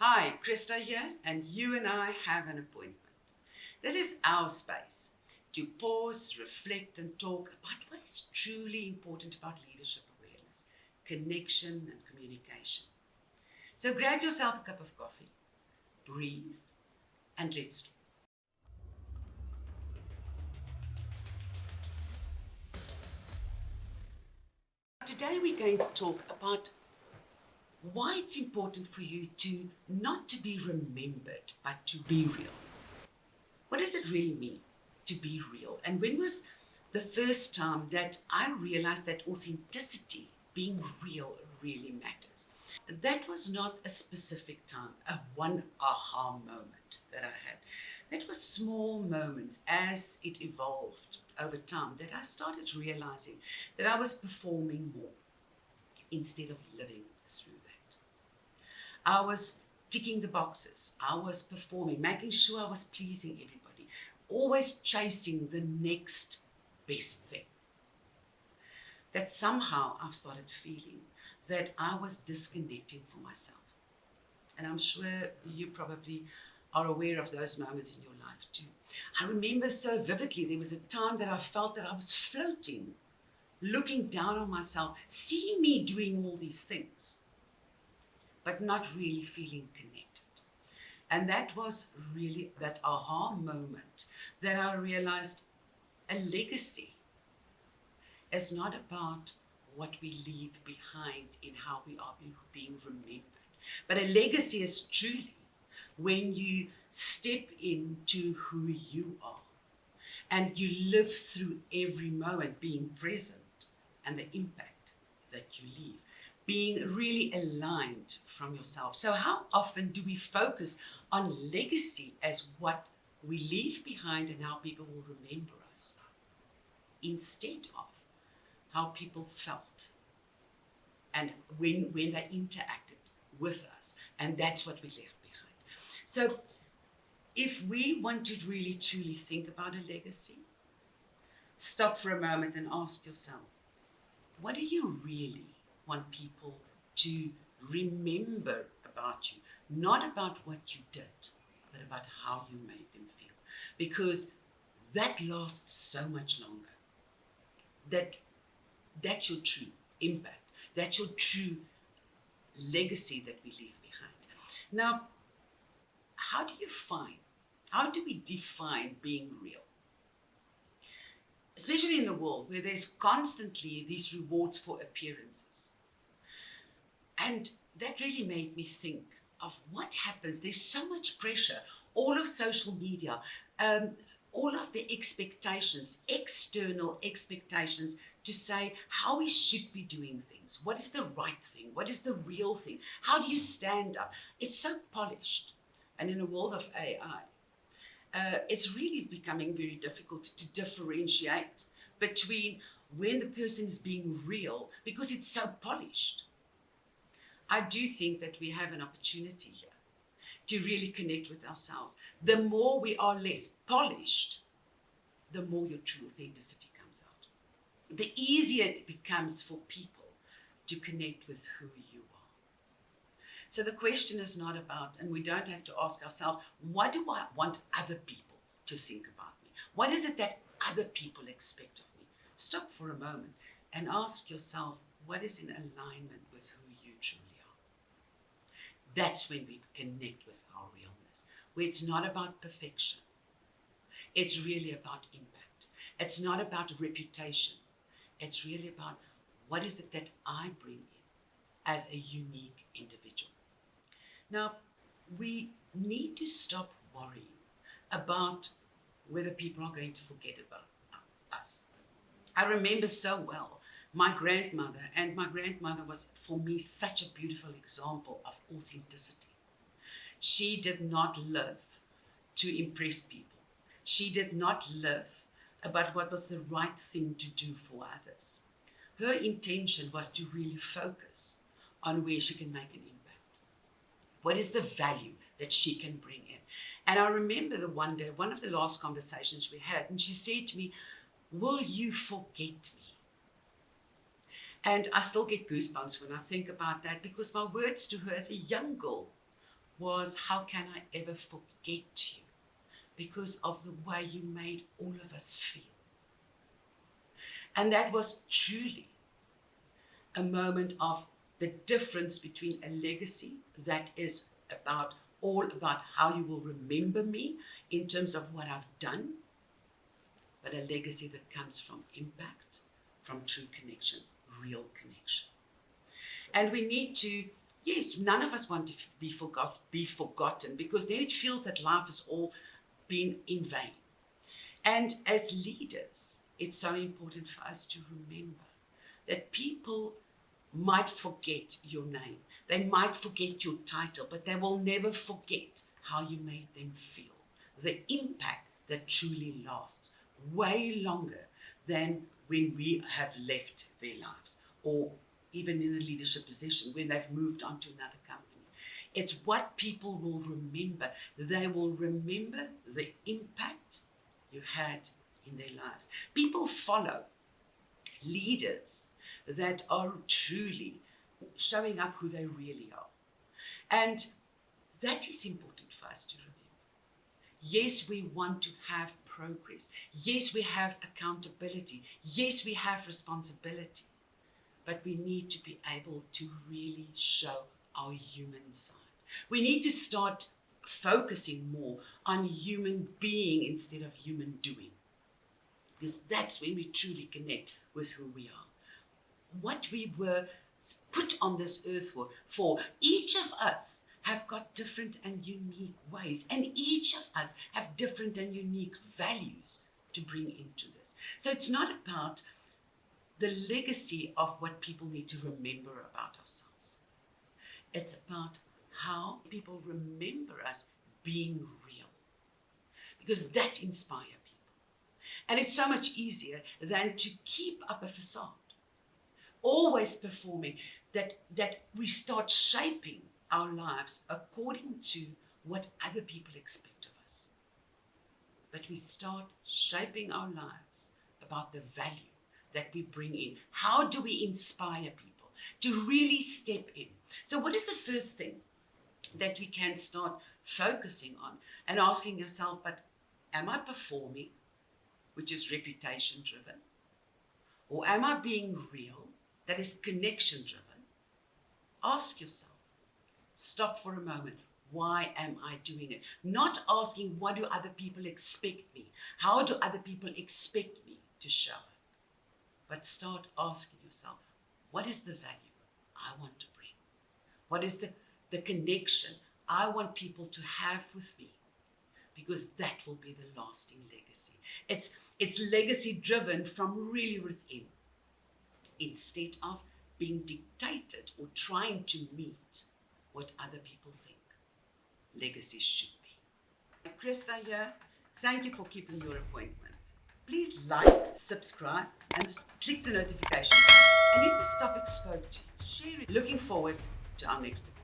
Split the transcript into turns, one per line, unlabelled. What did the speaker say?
Hi, Christa here, and you and I have an appointment. This is our space to pause, reflect, and talk about what is truly important about leadership awareness, connection, and communication. So grab yourself a cup of coffee, breathe, and let's talk. Today we're going to talk about why it's important for you to not to be remembered, but to be real. What does it really mean to be real? And when was the first time that I realized that authenticity, being real, really matters? That was not a specific time, a one aha moment that I had. That was small moments as it evolved over time that I started realizing that I was performing more instead of living through that. I was ticking the boxes. I was performing, making sure I was pleasing everybody, always chasing the next best thing. That somehow I started feeling that I was disconnecting from myself. And I'm sure you probably are aware of those moments in your life too. I remember so vividly, there was a time that I felt that I was floating, looking down on myself, seeing me doing all these things, but not really feeling connected. And that was really that aha moment that I realized a legacy is not about what we leave behind in how we are being remembered. But a legacy is truly when you step into who you are and you live through every moment being present and the impact that you leave, being really aligned from yourself. So how often do we focus on legacy as what we leave behind and how people will remember us, instead of how people felt and when they interacted with us, and that's what we left behind. So if we want to really truly think about a legacy, stop for a moment and ask yourself, what do you really want people to remember about you? Not about what you did, but about how you made them feel. Because that lasts so much longer. That's your true impact. That's your true legacy that we leave behind. Now, how do we define being real? Especially in the world where there's constantly these rewards for appearances. And that really made me think of what happens. There's so much pressure, all of social media, all of the expectations, external expectations to say how we should be doing things. What is the right thing? What is the real thing? How do you stand up? It's so polished. And in a world of AI, it's really becoming very difficult to differentiate between when the person is being real because it's so polished. I do think that we have an opportunity here to really connect with ourselves. The more we are less polished, the more your true authenticity comes out. The easier it becomes for people to connect with who you are. So the question is not about, and we don't have to ask ourselves, what do I want other people to think about me? What is it that other people expect of me? Stop for a moment and ask yourself, what is in alignment with who you truly are? That's when we connect with our realness, where it's not about perfection. It's really about impact. It's not about reputation. It's really about what is it that I bring in as a unique individual. Now, we need to stop worrying about whether people are going to forget about us. I remember so well my grandmother, and my grandmother was for me such a beautiful example of authenticity. She did not live to impress people. She did not live about what was the right thing to do for others. Her intention was to really focus on where she can make an impact. What is the value that she can bring in? And I remember the one day, one of the last conversations we had, and she said to me, will you forget me? And I still get goosebumps when I think about that, because my words to her as a young girl was, how can I ever forget you because of the way you made all of us feel? And that was truly a moment of the difference between a legacy that is all about how you will remember me in terms of what I've done, but a legacy that comes from impact, from true connection, real connection. And we need to, yes, none of us want to be forgotten, because then it feels that life has all been in vain. And as leaders, it's so important for us to remember that people might forget your name. They might forget your title, but they will never forget how you made them feel. The impact that truly lasts way longer than when we have left their lives, or even in a leadership position when they've moved on to another company. It's what people will remember. They will remember the impact you had in their lives. People follow leaders that are truly showing up who they really are. And that is important for us to remember. Yes, we want to have progress. Yes, we have accountability. Yes, we have responsibility. But we need to be able to really show our human side. We need to start focusing more on human being instead of human doing, because that's when we truly connect with who we are. What we were put on this earth for. Each of us have got different and unique ways, and each of us have different and unique values to bring into this. So it's not about the legacy of what people need to remember about ourselves. It's about how people remember us being real, because that inspires people. And it's so much easier than to keep up a facade, always performing, that we start shaping our lives according to what other people expect of us. But we start shaping our lives about the value that we bring in. How do we inspire people to really step in? So what is the first thing that we can start focusing on and asking yourself, but am I performing, which is reputation driven? Or am I being real, that is connection driven? Ask yourself, stop for a moment. Why am I doing it? Not asking, what do other people expect me? How do other people expect me to show up? But start asking yourself, what is the value I want to bring? What is the connection I want people to have with me? Because that will be the lasting legacy. It's legacy driven from really within, instead of being dictated or trying to meet what other people think legacy should be. Christa here. Thank you for keeping your appointment. Please like, subscribe, and click the notification bell. And if this topic spoke to you, share it. Looking forward to our next appointment.